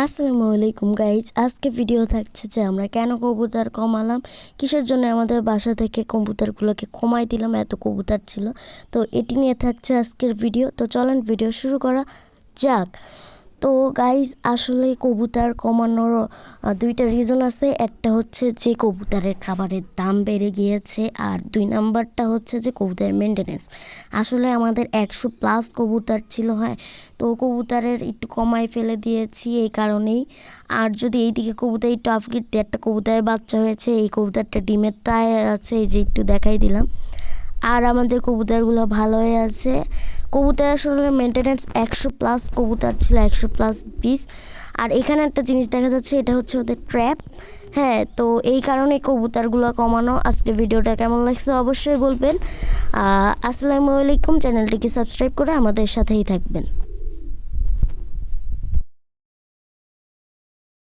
আসসালামু আলাইকুম গাইজ, আজকে ভিডিও থাকছে যে আমরা কেন কবুতর কমালাম, কিসের জন্য আমাদের বাসা থেকে কবুতরগুলোকে কমাই দিলাম, এত কবুতর ছিল। তো এটি নিয়ে থাকছে আজকের ভিডিও। তো চলেন ভিডিও শুরু করা যাক। তো গাইজ, আসলে কবুতর কমানোর দুইটা রিজন আছে। একটা হচ্ছে যে কবুতরের খাবারের দাম বেড়ে গিয়েছে, আর 2 নাম্বারটা হচ্ছে যে কবুতরের মেনটেনেন্স। আসলে আমাদের 100+ কবুতর ছিল, হ্যাঁ। তো কবুতরের একটু কমাই ফেলে দিয়েছি এই কারণেই। আর যদি এইদিকে কবুতর একটু আপগ্রেড দিয়ে একটা কবুতরের বাচ্চা হয়েছে, এই কবুতরটা ডিমের তায় আছে, এই যে একটু দেখাই দিলাম। আর আমাদের কবুতরগুলো ভালো হয়ে আছে। কবুতর আসলে মেনটেনেন্স 100+ কবুতর ছিল, 100+ পিস। আর এখানে একটা জিনিস দেখা যাচ্ছে, এটা হচ্ছে ওদের ট্র্যাপ, হ্যাঁ। তো এই কারণে কবুতরগুলো কমানো। আজকে ভিডিওটা কেমন লাগছে অবশ্যই বলবেন। আসসালামু আলাইকুম। চ্যানেলটিকে সাবস্ক্রাইব করে আমাদের সাথেই থাকবেন।